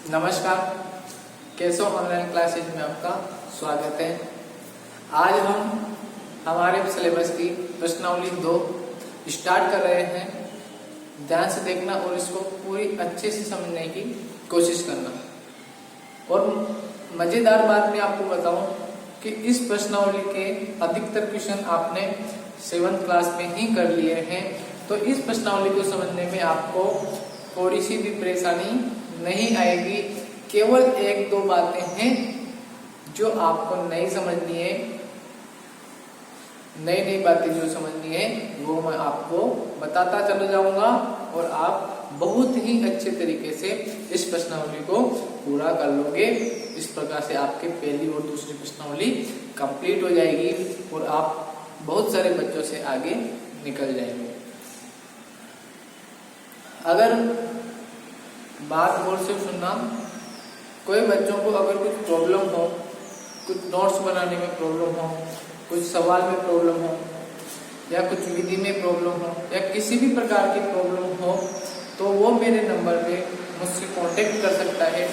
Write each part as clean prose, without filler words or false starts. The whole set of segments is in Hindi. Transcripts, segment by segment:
नमस्कार, कैसो ऑनलाइन क्लासेज में आपका स्वागत है। आज हम हमारे सिलेबस की प्रश्नावली 2 स्टार्ट कर रहे हैं। ध्यान से देखना और इसको पूरी अच्छे से समझने की कोशिश करना। और मजेदार बात मैं आपको बताऊं कि इस प्रश्नावली के अधिकतर क्वेश्चन आपने 7th क्लास में ही कर लिए हैं, तो इस प्रश्नावली को समझने में आपको थोड़ी सी भी परेशानी नहीं आएगी। केवल 1-2 बातें हैं जो आपको नहीं समझनी है, नई बातें जो समझनी है वो मैं आपको बताता चला जाऊंगा और आप बहुत ही अच्छे तरीके से इस प्रश्नावली को पूरा कर लोगे। इस प्रकार से आपके पहली और दूसरी प्रश्नावली कंप्लीट हो जाएगी और आप बहुत सारे बच्चों से आगे निकल जाएंगे। अगर बात गौर से सुनना, कोई बच्चों को अगर कुछ प्रॉब्लम हो, कुछ नोट्स बनाने में प्रॉब्लम हो, कुछ सवाल में प्रॉब्लम हो या कुछ विधि में प्रॉब्लम हो या किसी भी प्रकार की प्रॉब्लम हो, तो वो मेरे नंबर पे मुझसे कांटेक्ट कर सकता है।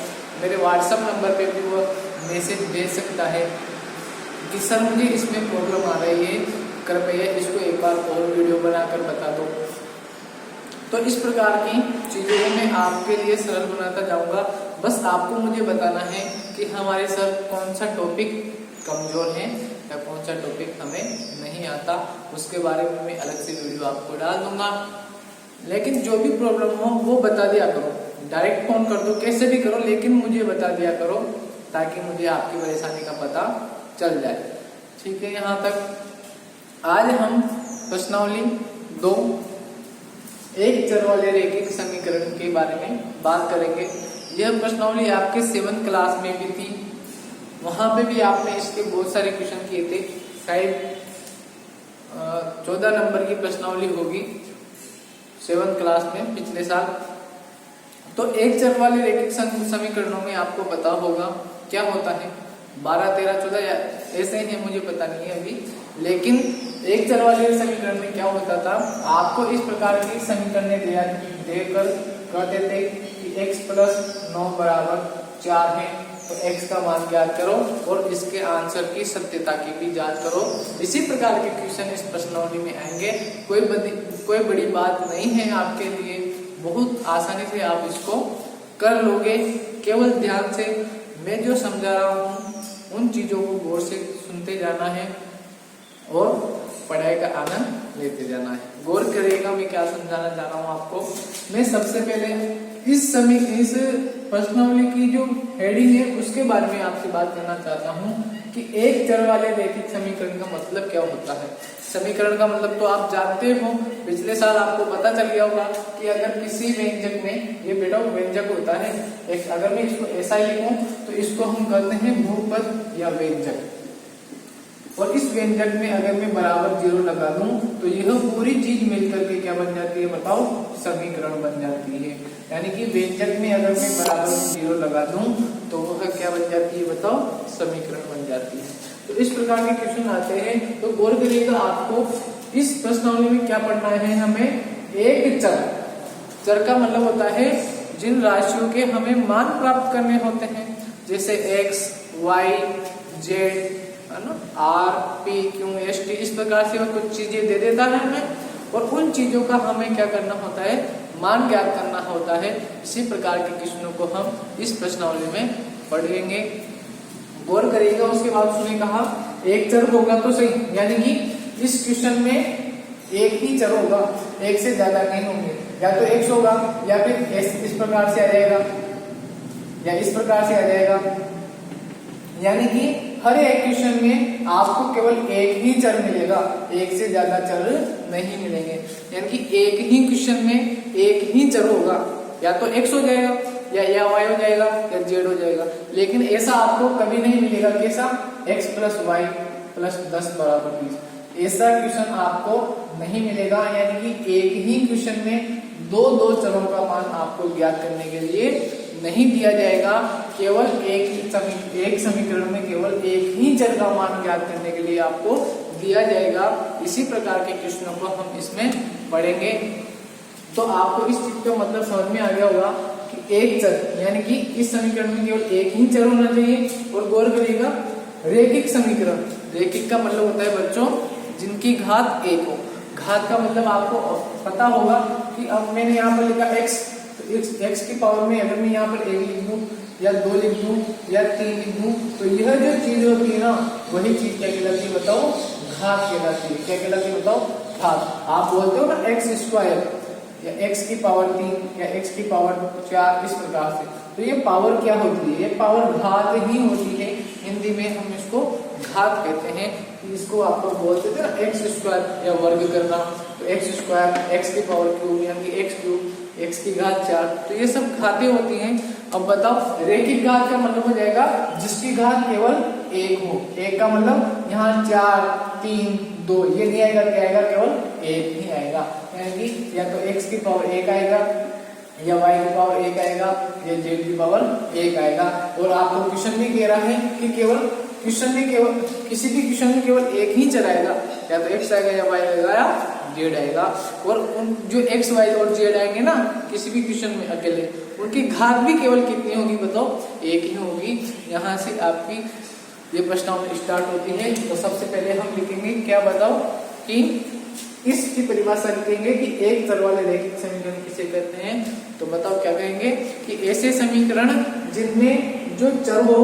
मेरे व्हाट्सएप नंबर पे भी वो मैसेज भेज सकता है कि सर मुझे इसमें प्रॉब्लम आ रही है, कृपया इसको एक बार और वीडियो बनाकर बता दो। तो इस प्रकार की चीज़ों को मैं आपके लिए सरल बनाता जाऊंगा। बस आपको मुझे बताना है कि हमारे सर कौन सा टॉपिक कमजोर है या कौन सा टॉपिक हमें नहीं आता, उसके बारे में मैं अलग से वीडियो आपको डाल दूंगा। लेकिन जो भी प्रॉब्लम हो वो बता दिया करो, डायरेक्ट फोन कर दो, कैसे भी करो, लेकिन मुझे बता दिया करो ताकि मुझे आपकी परेशानी का पता चल जाए। ठीक है, यहाँ तक आज हम प्रश्नावली 2 एक चर वाले रैखिक समीकरण के बारे में बात करेंगे। यह प्रश्नावली आपके 7th क्लास में भी थी, वहां पे भी आपने इसके बहुत सारे क्वेश्चन किए थे। शायद 14 नंबर की प्रश्नावली होगी 7th क्लास में पिछले साल। तो एक चर वाले रैखिक समीकरणों में आपको पता होगा क्या होता है, 12, 13, 14 या ऐसे ही है, मुझे पता नहीं है अभी। लेकिन एक चर वाले समीकरण में क्या होता था, आपको इस प्रकार की समीकरण देकर कहते थे कि x + 9 = 4 है, तो x का मान ज्ञात करो और इसके आंसर की सत्यता की भी जांच करो। इसी प्रकार के क्वेश्चन इस प्रश्नावली में आएंगे। कोई बड़ी बात नहीं है आपके लिए, बहुत आसानी से आप इसको कर लोगे। केवल ध्यान से मैं जो समझा रहा हूँ उन चीजों को गौर से सुनते जाना है और पढ़ाई का आनंद लेते जाना है। गौर करिएगा मैं क्या समझाना चाह रहा हूँ आपको। मैं सबसे पहले इस प्रश्नावली की जो हेडिंग है उसके बारे में आपसे बात करना चाहता हूँ कि एक चर वाले रैखिक समीकरण का मतलब क्या होता है। समीकरण का मतलब तो आप जानते हो, पिछले साल आपको पता चल गया होगा कि अगर किसी व्यंजक में, ये बेटा व्यंजक होता है एक, अगर मैं इसको ऐसा ही लिखूं तो इसको हम कहते हैं बहुपद या व्यंजक। और इस व्यंजक में अगर मैं बराबर 0 लगा दूं तो यह पूरी चीज मिलकर के क्या बन जाती है बताओ, समीकरण बन जाती है। यानी कि व्यंजक में अगर मैं बराबर 0 लगा दूं तो वह क्या बन जाती है बताओ, समीकरण बन जाती है। तो इस प्रकार के क्वेश्चन आते हैं, तो गौर करिएगा। आपको इस प्रश्नावली में क्या पढ़ना है, हमें एक चर का मतलब होता है जिन राशियों के हमें मान प्राप्त करने होते हैं, जैसे x, y, z, है ना, R, P, Q, S, T, इस प्रकार से वो कुछ चीजें दे देता है हमें और उन चीजों का हमें क्या करना होता है, मान ज्ञात करना होता है। इसी प्रकार के क्वेश्चनों को हम इस प्रश्नावली में पढ़ेंगे। गौर करिएगा। उसके बाद उसने कहा एक चर होगा तो सही, यानी कि इस क्वेश्चन में एक ही चर होगा, एक से ज्यादा नहीं होंगे। या तो x होगा या फिर इस प्रकार से आ जाएगा या इस प्रकार से आ जाएगा। यानी कि हर एक क्वेश्चन में आपको केवल एक ही चर मिलेगा, एक से ज्यादा चर नहीं मिलेंगे। यानी कि एक ही क्वेश्चन में एक ही चर होगा, या तो x हो जाएगा या y हो जाएगा या z हो जाएगा। लेकिन ऐसा आपको कभी नहीं मिलेगा, कैसा, x + y + 10 = 20। ऐसा क्वेश्चन आपको नहीं मिलेगा। यानी कि एक ही क्वेश्चन में दो चरों का मान आपको ज्ञात करने के लिए नहीं दिया जाएगा। केवल एक समीकरण में केवल एक ही चर का मान ज्ञात करने के लिए आपको दिया जाएगा। इसी प्रकार के क्वेश्चनों को हम इसमें पढ़ेंगे। तो आपको इस चीज का मतलब समझ में आ गया होगा कि एक चर यानी कि इस समीकरण में केवल एक ही चर होना चाहिए। और गौर करिएगा रैखिक समीकरण, रैखिक का मतलब होता है बच्चों जिनकी घात एक हो। घात का मतलब आपको पता होगा कि अब मैंने यहाँ पर लिखा x, तो x की पावर में अगर मैं यहाँ पर 1 लिख दूं या 2 लिख दूं या 3 लिख दूं तो यह जो चीज होती है ना वही चीज क्या कहलाती है बताओ, घात कहलाती है। क्या कहलाती है बताओ, घात। आप बोलते हो ना x स्क्वायर या x की पावर 3 या x की पावर 4 इस प्रकार से, तो ये पावर क्या होती है, ये पावर घात ही होती है। हिंदी में हम इसको घात कहते हैं। इसको आपको बोलते थे ना एक्स स्क्वायर या वर्ग करना, तो एक्स स्क्वायर एक्स की पावर क्यूब यानी एक्स क्यूब एक्स की घात 4, तो ये सब घातें होती हैं। अब बताओ रैखिक घात का मतलब हो जाएगा जिसकी घात केवल एक हो। एक का मतलब यहाँ 4 3 2 ये नहीं आएगा, क्या आएगा, केवल एक ही आएगा। यानी कि या तो एक्स की पावर 1 आएगा या y की पावर 1 आएगा या z की पावर 1 आएगा। और आपको क्वेश्चन भी कह रहा है कि केवल क्वेश्चन में केवल किसी भी क्वेश्चन में केवल एक ही चर आएगा, या तो x आएगा या y आएगा या z आएगा। और उन जो x y और z आएंगे ना किसी भी क्वेश्चन में अकेले, उनकी घात भी केवल कितनी होगी बताओ, एक ही होगी। यहाँ से आपकी ये प्रश्नावली स्टार्ट होती है। तो सबसे पहले हम लिखेंगे क्या बताओ कि इसकी परिभाषा लिखेंगे कि एक चर वाले रैखिक समीकरण किसे कहते हैं। तो बताओ क्या कहेंगे कि ऐसे समीकरण जिनमें जो चर हो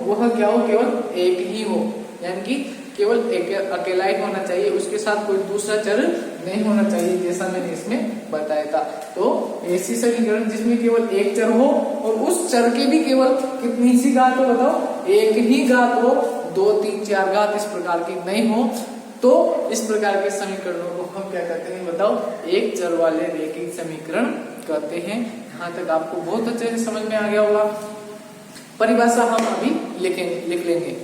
वह क्या हो, केवल एक ही हो, यानी कि केवल एक अकेला ही होना चाहिए, उसके साथ कोई दूसरा चर नहीं होना चाहिए, जैसा मैंने इसमें बताया था। तो ऐसी समीकरण जिसमें केवल एक चर हो और उस चर के भी केवल कितनी सी घात हो बताओ, एक ही घात हो, 2 3 4 घात इस प्रकार की नहीं हो, तो इस प्रकार के समीकरणों को हम क्या कहते हैं बताओ, एक चर वाले रैखिक समीकरण कहते हैं। यहाँ तक आपको बहुत अच्छे से समझ में आ गया होगा। परिभाषा हम अभी लिख लेंगे।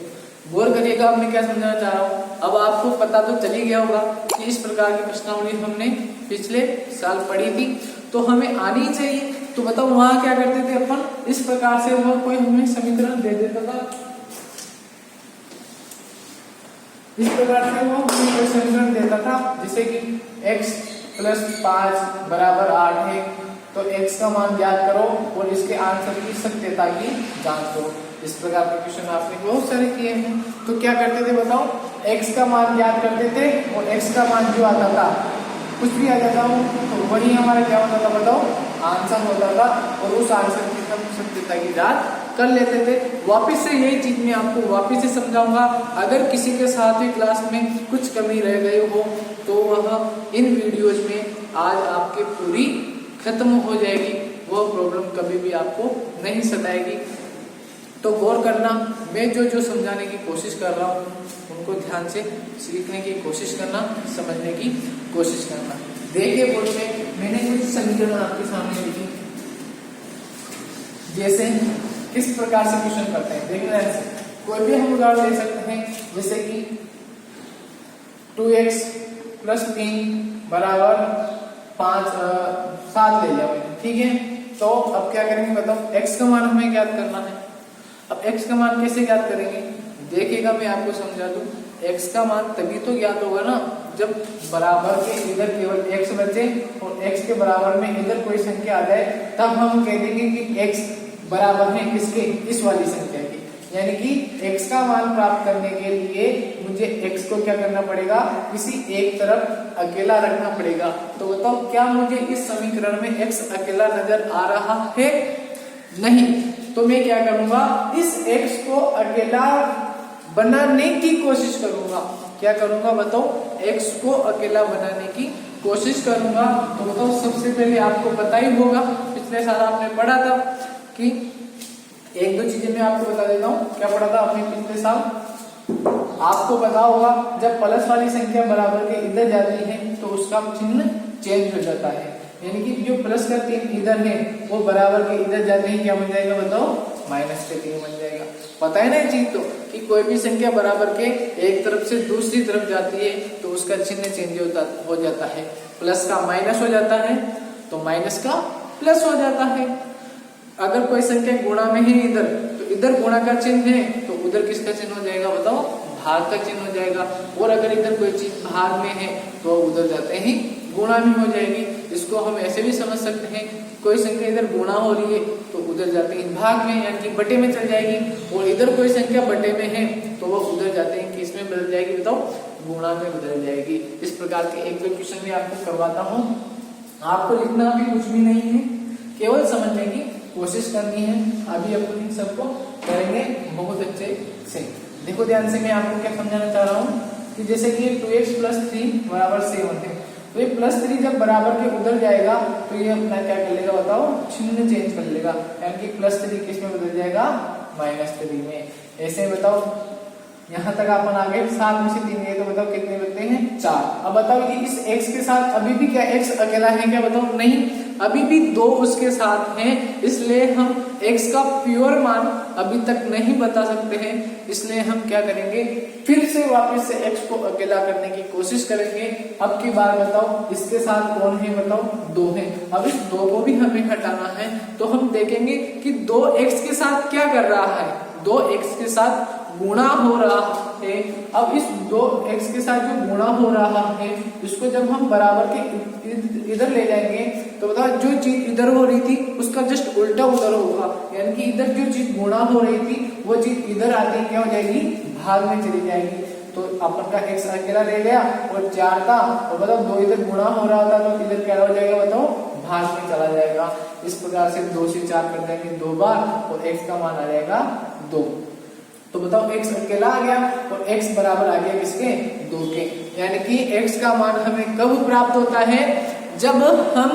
गौर करिएगा अब मैं क्या समझाना चाह रहा हूँ। अब आपको पता तो चल ही गया होगा कि इस प्रकार की प्रश्नावली हमने पिछले साल पढ़ी थी, तो हमें आनी चाहिए। तो बताओ वहां क्या करते थे अपन, इस प्रकार से वह कोई हमें समीकरण दे देता था, इस प्रकार से वो कोई समीकरण देता था जैसे कि x + 5 = 8 है, तो x का मान ज्ञात करो और इसके आंसर की सत्यता की जांच करो। इस प्रकार के क्वेश्चन आपने बहुत सारे किए हैं। तो क्या करते थे बताओ, x का मान ज्ञात करते थे और x का मान जो आता था कुछ भी आ जाता हो तो वही हमारा क्या होता था बताओ, आंसर होता था। और उस आंसर की हम सत्यता की जांच कर लेते थे। वापिस से यही चीज मैं आपको वापिस से समझाऊंगा। अगर किसी के 7वीं क्लास में कुछ कमी रह गई हो तो वह इन वीडियोज में आज आपके पूरी खत्म हो जाएगी, वह प्रॉब्लम कभी भी आपको नहीं सताएगी। तो गौर करना, मैं जो समझाने की कोशिश कर रहा हूँ उनको ध्यान से सीखने की कोशिश करना, समझने की कोशिश करना। देखिए बोर्ड में मैंने कुछ समीकरण आपके सामने लिखी, जैसे किस प्रकार से क्वेश्चन करते हैं देखना है। कोई भी हम उदाहरण ले सकते हैं, जैसे कि 2x + 3 = 7 ले लिया मैंने, ठीक है। तो अब क्या करेंगे बताओ, x का मान हमें ज्ञात करना है। अब x का मान कैसे ज्ञात करेंगे, देखिएगा मैं आपको समझा दूं। x का मान तभी तो ज्ञात होगा ना जब बराबर के इधर केवल x बचे और x के बराबर में इधर कोई संख्या आ जाए, तब हम कह देंगे कि x बराबर है किसके, इस वाली संख्या के। यानी कि x का मान प्राप्त करने के लिए मुझे x को क्या करना पड़ेगा, किसी एक तरफ अकेला रखना पड़ेगा। तो बताओ क्या मुझे इस समीकरण में x अकेला नजर आ रहा है, नहीं। तो मैं क्या करूंगा, इस x को अकेला बनाने की कोशिश करूंगा। क्या करूंगा बताओ, x को अकेला बनाने की कोशिश करूंगा। तो बताओ सबसे पहले आपको पता ही होगा, पिछले साल आपने पढ़ा था कि एक दो चीजें मैं आपको बता देता हूँ। क्या पढ़ा था आपने पिछले साल, आपको पता होगा जब प्लस वाली संख्या बराबर के इधर जाती है तो उसका चिन्ह चेंज हो जाता है। यानी कि जो प्लस का 3 इधर है वो बराबर के इधर जाते ही क्या बन जाएगा बताओ, माइनस का 3 बन जाएगा। पता है ना ये चीज तो, कि कोई भी संख्या बराबर के एक तरफ से दूसरी तरफ जाती है तो उसका चिन्ह चेंज हो जाता है। प्लस का माइनस हो जाता है तो माइनस का प्लस हो जाता है। अगर कोई संख्या गुणा में है इधर, तो इधर गुणा का चिन्ह है तो उधर किसका चिन्ह हो जाएगा बताओ, भाग का चिन्ह हो जाएगा। और अगर इधर कोई चीज भाग में है तो उधर जाते ही गुणा में हो जाएगी। इसको हम ऐसे भी समझ सकते हैं, कोई संख्या इधर गुणा हो रही है तो उधर जाते हैं भाग में यानी कि बटे में चल जाएगी, और इधर कोई संख्या बटे में है तो वो उधर जाते हैं किस में बदल जाएगी, बताओ गुणा में बदल जाएगी। इस प्रकार के एक दो क्वेश्चन में आपको करवाता हूँ, आपको लिखना भी कुछ भी नहीं है, केवल समझने की कोशिश करनी है। अभी अपन इन सबको करेंगे बहुत अच्छे से। देखो ध्यान से, मैं आपको क्या समझाना चाह रहा हूँ कि जैसे कि 2x + 3 = 7 है, तो ये +3 जब बराबर के उधर जाएगा तो ये अपना क्या कर लेगा, बताओ चिन्ह चेंज कर लेगा, यानी कि +3 किस में बदल जाएगा, -3 में। ऐसे बताओ यहाँ तक अपन आ गए, 7 में से 3 गए तो बताओ कितने बनते हैं, 4। अब बताओ कि इस x के साथ अभी भी क्या x अकेला है क्या, बताओ नहीं, अभी भी 2 उसके साथ हैं, इसलिए हम x का प्योर मान अभी तक नहीं बता सकते हैं। इसलिए हम क्या करेंगे, फिर से वापस से x को अकेला करने की कोशिश करेंगे। अब की बार बताओ इसके साथ कौन है, बताओ 2 है। अब इस 2 को भी हमें हटाना है, तो हम देखेंगे कि 2x के साथ क्या कर रहा है, 2x के साथ गुणा हो रहा है। अब इस 2x के साथ जो गुणा हो रहा है इसको जब हम बराबर के इधर ले जाएंगे तो बताओ जो चीज इधर हो रही थी उसका जस्ट उल्टा उधर होगा, यानी कि इधर जो चीज गुणा हो रही थी वो चीज इधर आती क्या हो जाएगी, भाग में चली जाएगी। तो अपन का x अकेला रह गया और 4 था, और बताओ 2 इधर गुणा हो रहा था तो इधर क्या हो जाएगा, बताओ भाग में चला जाएगा। इस प्रकार से 2 से 4 कर देंगे 2 बार और x का मान आ जाएगा 2। तो बताओ x अकेला आ गया और x बराबर आ गया किसके, 2 के। यानी कि x का मान हमें कब प्राप्त होता है, जब हम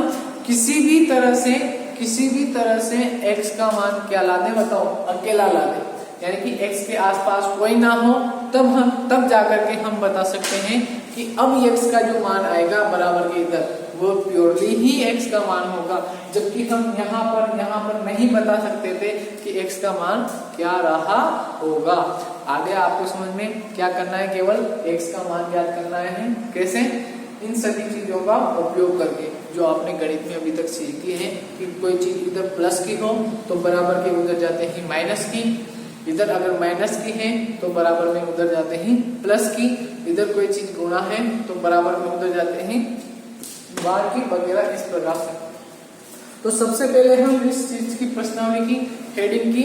किसी भी तरह से x का मान क्या ला दें, बताओ अकेला ला दें, यानी कि x के आसपास कोई ना हो, तब जाकर के हम बता सकते हैं कि अब x का जो मान आएगा बराबर के इधर वो प्योरली ही x का मान होगा। जबकि हम यहाँ पर नहीं बता सकते थे कि x का मान क्या रहा होगा। आगे आपको समझ में क्या करना है, केवल x का मान ज्ञात करना है। कैसे, इन सभी चीजों का उपयोग करके जो आपने गणित में अभी तक सीखी है कि कोई चीज इधर प्लस की हो तो बराबर के उधर जाते हैं माइनस की, इधर अगर माइनस की है तो बराबर में उधर जाते हैं प्लस की, इधर कोई चीज गुणा है तो बराबर में उधर जाते हैं बार की, वगैरह इस प्रकार से। तो सबसे पहले हम इस चीज की प्रश्नावली की हेडिंग की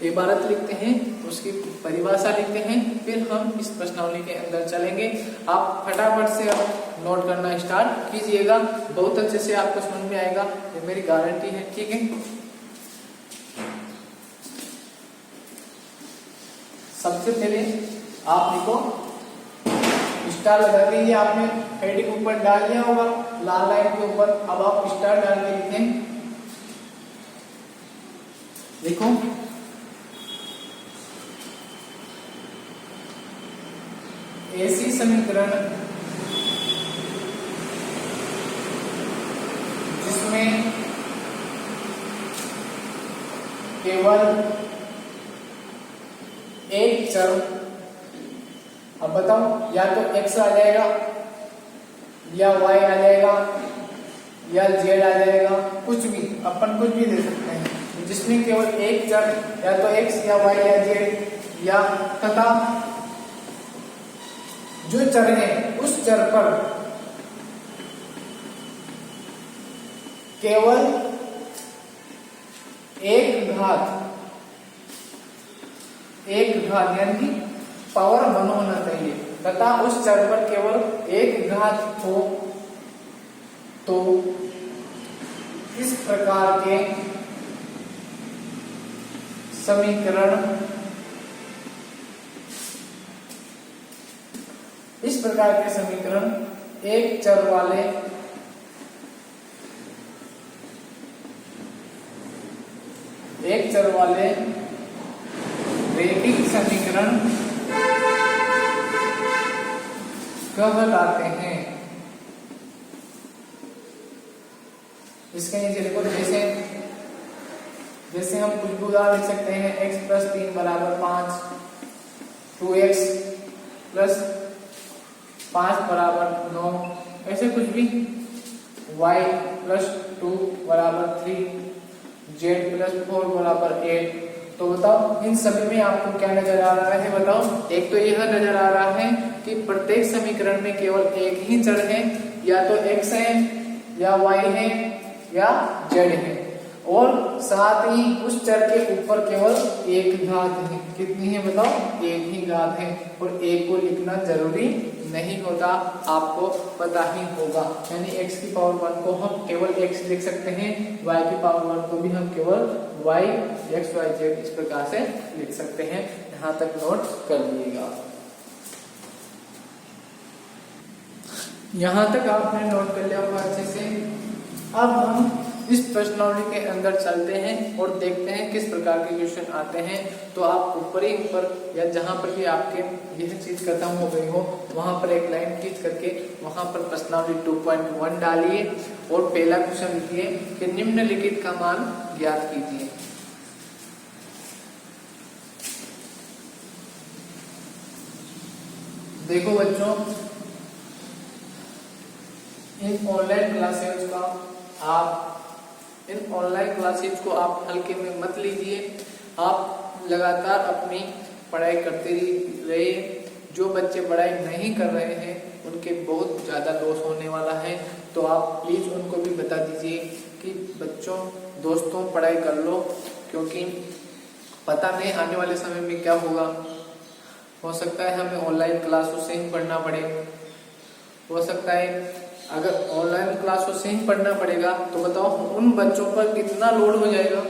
इबारत लिखते हैं, उसकी परिभाषा लिखते हैं, फिर हम इस प्रश्नावली के अंदर चलेंगे। आप फटाफट से अब नोट करना स्टार्ट कीजिएगा, बहुत अच्छे से आपको समझ में आएगा, ये मेरी गारंटी है, ठीक है। सबसे पहले आप लिखो स्टार लगा के, ये आपने हेडिंग ऊपर डाल दिया होगा लाल लाइन के ऊपर, अब आप स्टार डाल के लिखें, देखो ऐसी समीकरण जिसमें केवल एक चर, अब बताओ या तो x आ जाएगा या y आ जाएगा या z आ जाएगा, कुछ भी अपन कुछ भी दे सकते हैं, जिसमें केवल एक चर या तो x या y या z या तथा जो चर है उस चर पर केवल एक घात यानी कि पावर 1 होना चाहिए, तथा उस चर पर केवल एक घात हो, तो इस प्रकार के समीकरण एक चर वाले रैखिक समीकरण कहलाते हैं। इसके नीचे देखो, जैसे हम कुछ भी उदाहरण लिख सकते हैं, x + 3 = 5, 2x + 5 = 9, ऐसे कुछ भी, y + 2 = 3, z + 4 = 8। तो बताओ इन सभी में आपको क्या नजर आ रहा है, बताओ। एक तो यह नजर आ रहा है कि प्रत्येक समीकरण में केवल एक ही चर है, या तो x है या y है या z है, और साथ ही उस चर के ऊपर केवल एक घात है। कितनी है बताओ? एक ही घात है, और एक को लिखना जरूरी नहीं होता, आपको पता ही होगा। यानी x की पावर 1 को हम केवल x लिख सकते हैं, y की पावर 1 को भी हम केवल y x y z इस प्रकार से लिख सकते हैं। यहाँ तक नोट कर लीजिएगा। यहाँ तक आपने नोट कर लिया होगा अच्छे से। अब हम इस प्रश्नावली के अंदर चलते हैं और देखते हैं किस प्रकार के क्वेश्चन आते हैं। तो आप ऊपर ही ऊपर या जहां पर भी आपके यह चीज खत्म हो गई हो वहां पर एक लाइन खींच करके वहां पर प्रश्नावली 2.1 डालिए और पहला क्वेश्चन लिखिए कि निम्नलिखित का मान ज्ञात कीजिए। देखो बच्चों, इन ऑनलाइन क्लासेज को आप हल्के में मत लीजिए। आप लगातार अपनी पढ़ाई करते रहिए। जो बच्चे पढ़ाई नहीं कर रहे हैं उनके बहुत ज़्यादा लॉस होने वाला है, तो आप प्लीज़ उनको भी बता दीजिए कि बच्चों दोस्तों पढ़ाई कर लो, क्योंकि पता नहीं आने वाले समय में क्या होगा। हो सकता है हमें ऑनलाइन क्लासों से ही पढ़ना पड़े, हो सकता है अगर ऑनलाइन क्लासों से ही पढ़ना पड़ेगा तो बताओ उन बच्चों पर कितना लोड हो जाएगा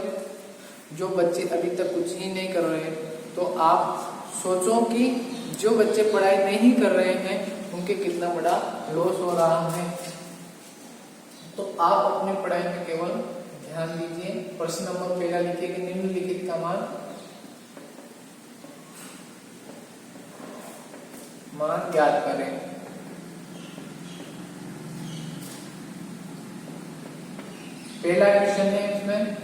जो बच्चे अभी तक कुछ ही नहीं कर रहे हैं। तो आप सोचो कि जो बच्चे पढ़ाई नहीं कर रहे हैं उनके कितना बड़ा लॉस हो रहा है। तो आप अपनी पढ़ाई में केवल ध्यान दीजिए। प्रश्न नंबर पहला लिखिए कि निम्नलिखित का मान ज्ञात करें। पहला क्वेश्चन है, इसमें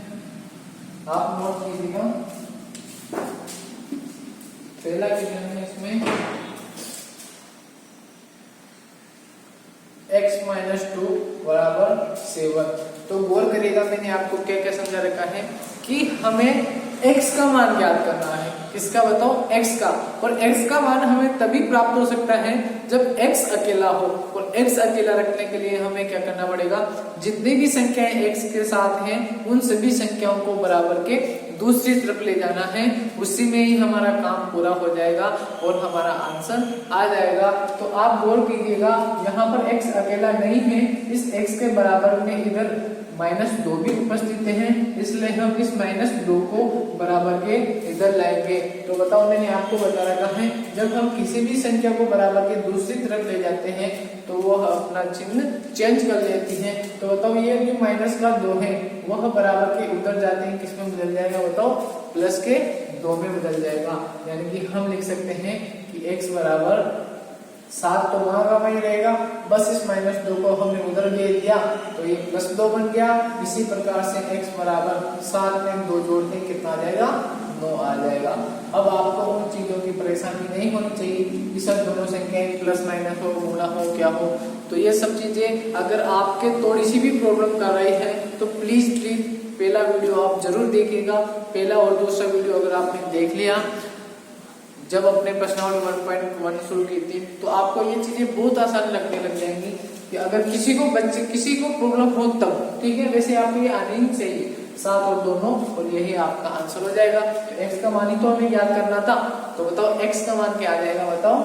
आप नोट कीजिएगा। पहला क्वेश्चन है इसमें x-2 बराबर 7। तो गौर करिएगा, मैंने आपको क्या क्या समझा रखा है कि हमें x का मान ज्ञात करना है। किसका बताओ? x का। और x का मान हमें तभी प्राप्त हो सकता है जब x अकेला हो, और x अकेला रखने के लिए हमें क्या करना पड़ेगा? जितनी भी संख्याएं x के साथ हैं उन सभी संख्याओं को बराबर के दूसरी तरफ ले जाना है। उसी में ही हमारा काम पूरा हो जाएगा और हमारा आंसर आ जाएगा। तो आप गौर कीजिएगा, यहाँ पर x अकेला नहीं है, इस x के बराबर में इधर -2 भी उपस्थित हैं, इसलिए हम इस -2 को बराबर के इधर लाएंगे। तो बताओ, मैंने आपको बता रखा है जब हम किसी भी संख्या को बराबर के दूसरी तरफ ले जाते हैं तो वह अपना चिन्ह चेंज कर लेती है। तो बताओ, ये जो -2 है वह बराबर के उधर जाते हैं किसमें बदल जाएगा? बताओ, +2 में बदल जाएगा। यानी कि हम लिख सकते हैं कि x बराबर 7 तो वहां का वही रहेगा, बस इस -2 को हमने उधर ले दिया तो ये +2 बन गया। इसी प्रकार से x बराबर 7 में 2 जोड़ते कितना आ जाएगा? 9 आ जाएगा। अब आपको उन चीजों की परेशानी नहीं होनी चाहिए कि सब दोनों संख्याएं प्लस माइनस हो, गुणा हो, क्या हो। तो ये सब चीजें अगर आपके थोड़ी सी भी प्रॉब्लम कर रही है तो प्लीज पहला वीडियो आप जरूर देखिएगा। पहला और दूसरा वीडियो अगर आपने देख लिया जब अपने प्रश्नावली 1.1 शुरू की थी तो आपको ये चीजें बहुत आसान लगने लग जाएंगी कि अगर किसी को प्रॉब्लम हो तब, ठीक है। वैसे आपको ये आनी ही चाहिए, 7 और 2 9, और यही आपका आंसर हो जाएगा। तो x का मान ही तो हमें याद करना था। तो बताओ x का मान क्या आ जाएगा? बताओ,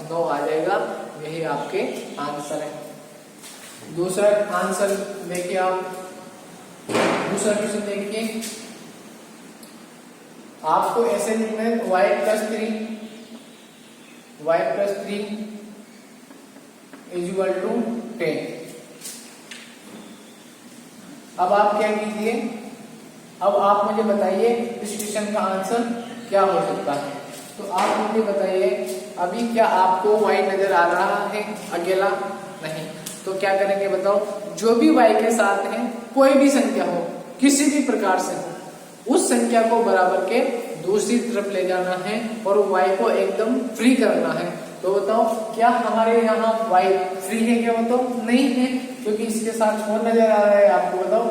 9 आ जाएगा। यही आपके आंसर है। दूसरा आंसर देखिए, आप दूसरा क्वेश्चन देखिए। आपको ऐसे लिखना है y plus 3 = 10। अब आप क्या कीजिए, अब आप मुझे बताइए इस क्वेश्चन का आंसर क्या हो सकता है। तो आप मुझे बताइए, अभी क्या आपको y नजर आ रहा है अकेला? नहीं। तो क्या करेंगे बताओ, जो भी y के साथ है कोई भी संख्या हो, किसी भी प्रकार से हो, उस संख्या को बराबर के दूसरी तरफ ले जाना है और y को एकदम फ्री करना है। तो बताओ, क्या हमारे यहाँ y फ्री है क्या? बताओ, नहीं है, क्योंकि इसके साथ कौन नजर आ रहा है आपको? बताओ,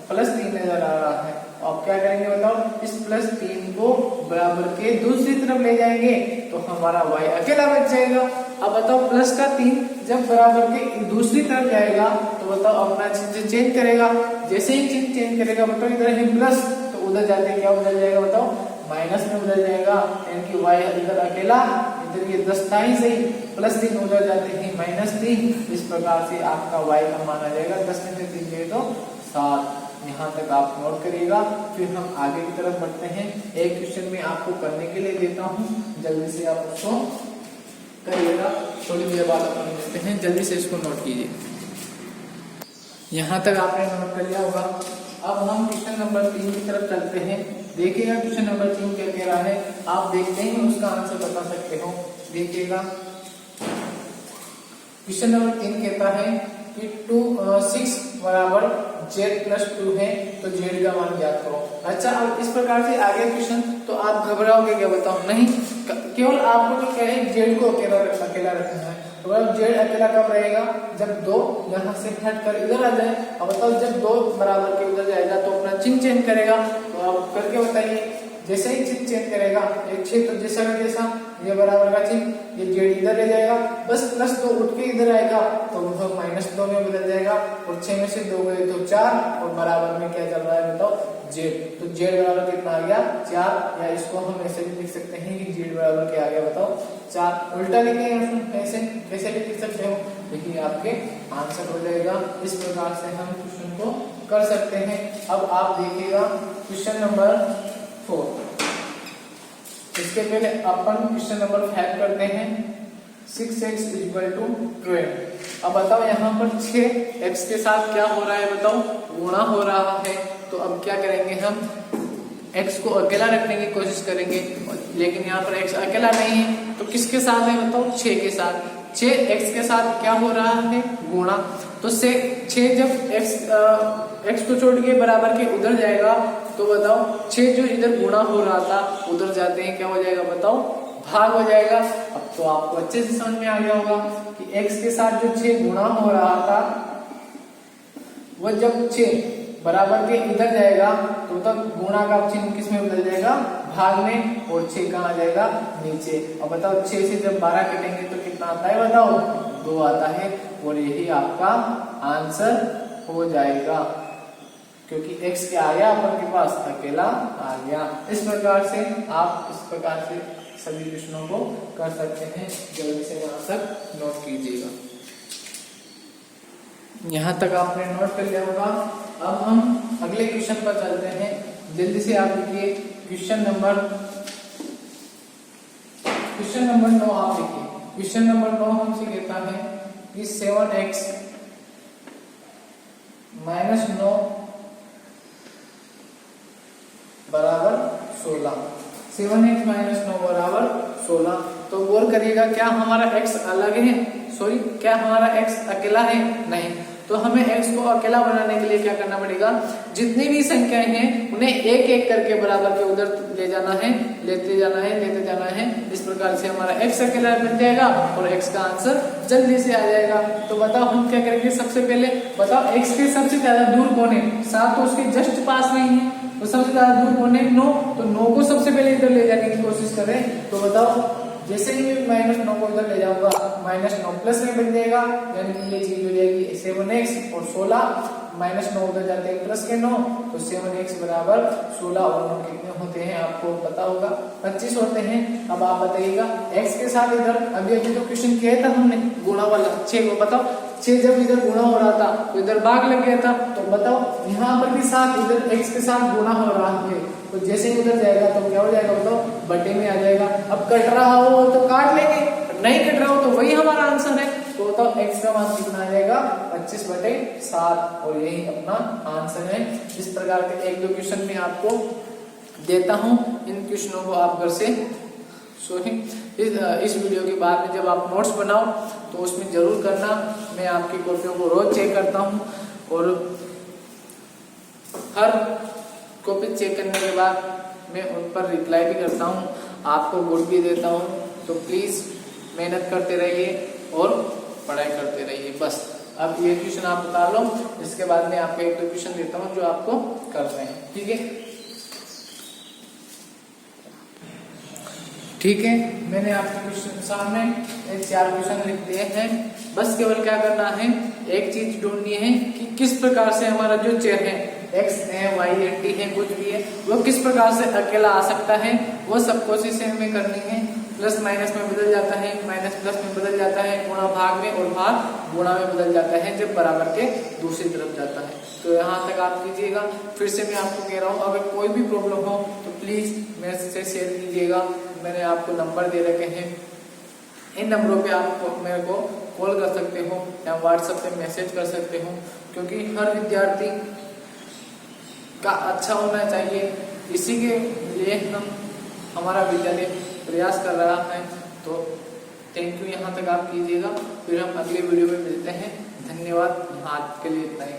+3 नजर आ रहा है। अब क्या करेंगे बताओ, इस +3 को बराबर के दूसरी तरफ ले जाएंगे तो हमारा y अकेला बच जाएगा। अब बताओ, +3 जब बराबर के दूसरी तरफ जाएगा तो बताओ अपना चिन्ह चेंज करेगा। जैसे ही चिन्ह चेंज करेगा बताओ इधर है प्लस तो उधर जाते क्या उधर जाएगा बताओ माइनस में उधर जाएगा, यानी कि y इधर अकेला, इधर ये 10 था ही सही, +3 उधर जाते ही -3। इस प्रकार से आपका y का मान आ जाएगा 10 में से 3 गए तो 7। यहाँ तक आप नोट करिएगा। फिर हम आगे की तरफ बढ़ते हैं। एक क्वेश्चन में आपको करने के लिए देता हूँ, जल्दी से आप उसको करिएगा। थोड़ी देर बाद अपन देखते हैं, जल्दी से इसको नोट कीजिए। यहाँ तक आपने नोट कर लिया होगा। अब हम क्वेश्चन नंबर 3 की तरफ चलते हैं। देखिएगा क्वेश्चन नंबर 3 क्या कह रहा है, आप देखते ही उसका आंसर बता सकते हो। देखिएगा क्वेश्चन नंबर 3 कहता है कि 6 बराबर z+2 है तो z का मान ज्ञात करो। अच्छा, अब इस प्रकार से आगे क्वेश्चन तो आप घबराओगे क्या बताओ? नहीं, केवल आपको तो क्या है z को अकेला रखना है। तो अब z अकेला कब रहेगा? जब 2 यहाँ से हट कर इधर आ जाए। अब बताओ जब 2 बराबर के उधर जाएगा तो अपना चिन्ह चेंज करेगा। तो आप करके बताइए। जैसे ही चिन्ह चेंज करेगा, एक क्षेत्र जैसा का जैसा, ये बराबर का चिन्ह, ये z इधर ले जाएगा, बस +2 उठ के इधर आएगा तो वह -2 में बदल जाएगा। और 6 में से 2 गए तो 4 और बराबर में क्या चल रहा है बताओ z। तो z बराबर कितना आ गया 4, या इसको हम ऐसे भी लिख सकते हैं कि z बराबर क्या आ गया बताओ 4। उल्टा लिखेंगे ऐसे कैसे भी लिख सकते हो, देखिए आपके आंसर हो जाएगा। इस प्रकार से हम क्वेश्चन को कर सकते हैं। अब आप देखिएगा क्वेश्चन नंबर 4। इसके पहले अपन क्वेश्चन नंबर 5 करते हैं। 6x = 12। अब बताओ यहाँ पर 6x के साथ क्या हो रहा है बताओ, गुणा हो रहा है। तो अब क्या करेंगे हम, x को अकेला रखने की कोशिश करेंगे, लेकिन यहाँ पर x अकेला नहीं है तो किसके साथ है बताओ 6 के साथ। 6x के साथ क्या हो रहा है गुणा। तो 6 जब x को छोड़ के बराबर के उधर जाएगा तो बताओ 6 जो इधर गुणा हो रहा था उधर जाते हैं क्या हो जाएगा बताओ भाग हो जाएगा। अब तो आपको अच्छे से समझ में आ गया होगा कि x के साथ जो 6 गुणा हो रहा था वो जब 6 बराबर के इधर जाएगा तो तब गुणा का चिन्ह किस में बदल जाएगा भाग में, और 6 कहाँ आ जाएगा नीचे। अब बताओ 6 से जब 12 कटेंगे तो कितना आता है बताओ 2 आता है, और यही आपका आंसर हो जाएगा क्योंकि x क्या आ गया अपन के पास अकेला आ गया। इस प्रकार से आप इस प्रकार से सभी क्वेश्चनों को कर सकते हैं। जल्दी से यहाँ तक नोट कीजिएगा। यहाँ तक आपने नोट कर लिया होगा। अब हम अगले क्वेश्चन पर चलते हैं। जल्दी से आप लिखिए क्वेश्चन नंबर 9 आप लिखिए। क्वेश्चन नंबर 9 हमसे कहता है कि 7x - 9 बराबर 16। 7x - 9 बराबर 16। तो गौर करिएगा क्या हमारा x अलग है, सॉरी क्या हमारा x अकेला है? नहीं। तो हमें x को अकेला बनाने के लिए क्या करना पड़ेगा, जितनी भी संख्याएं हैं उन्हें एक एक करके बराबर के उधर ले जाना है, लेते जाना है। इस प्रकार से हमारा x अकेला बन जाएगा और x का आंसर जल्दी से आ जाएगा। तो बताओ हम क्या करेंगे, सबसे पहले बताओ x के सबसे ज्यादा दूर कौन है? 7 तो उसके जस्ट पास में ही है, तो सबसे ज्यादा दूर कौन है? 9। तो 9 को सबसे पहले इधर ले जाने की कोशिश करें। तो बताओ जैसे ही मैं -9 को इधर ले जाऊंगा -9 प्लस में बन जाएगा, यानी कि ये चीज हो जाएगी 7x और 16 -9 उधर जाते हैं प्लस के 9, तो 7x बराबर 16 और 9 कितने होते हैं आपको पता होगा 25 होते हैं। अब आप बताइएगा x के साथ इधर अभी जो क्वेश्चन किया था हमने गुणा वाला 6 को, बताओ 6 जब इधर गुणा हो रहा था तो इधर भाग लग गया था। तो बताओ यहाँ पर भी 7 इधर x के साथ गुणा हो रहा है, तो जैसे ही उधर जाएगा तो क्या हो जाएगा बताओ बटे में आ जाएगा। अब कट रहा हो तो काट लेंगे, नहीं कट रहा हो तो वही हमारा आंसर है। तो बताओ x का मान कितना आ जाएगा 25/7, और यही अपना आंसर है। इस प्रकार के 1-2 क्वेश्चन में आपको देता हूं, इन क्वेश्चनों को आप घर से इस वीडियो के बाद में जब आप नोट्स बनाओ तो उसमें जरूर करना। मैं आपकी कॉपियों को रोज चेक करता हूं और हर कॉपी चेक करने के बाद मैं उन पर रिप्लाई भी करता हूं, आपको गुड भी देता हूं। तो प्लीज मेहनत करते रहिए और पढ़ाई करते रहिए। बस अब ये क्वेश्चन आप उतार लो, इसके बाद मैं आपको 1-2 क्वेश्चन देता हूं जो आपको करने हैं, ठीक है। ठीक है, मैंने आपके क्वेश्चन सामने 4 क्वेश्चन लिख दिए हैं। बस केवल क्या करना है, एक चीज ढूंढनी है कि किस प्रकार से हमारा जो चेयर है x है, y है, t है, कुछ भी है, वो किस प्रकार से अकेला आ सकता है, वो सब कोशिश हमें करनी है। प्लस माइनस में बदल जाता है, माइनस प्लस में बदल जाता है, गुणा भाग में, और भाग गुणा में बदल जाता है जब बराबर के दूसरी तरफ जाता है। तो यहाँ तक आप कीजिएगा। फिर से मैं आपको कह रहा हूँ, अगर कोई भी प्रॉब्लम हो तो प्लीज मेरे से शेयर कीजिएगा। मैंने आपको नंबर दे रखे हैं, इन नंबरों पे आप मेरे को कॉल कर सकते हो या व्हाट्सएप पे मैसेज कर सकते हो, क्योंकि हर विद्यार्थी का अच्छा होना चाहिए, इसी के लिए हमारा विद्यालय प्रयास कर रहा है। तो थैंक यू, यहाँ तक आप कीजिएगा। फिर हम अगले वीडियो में मिलते हैं। धन्यवाद, आज के लिए इतना ही।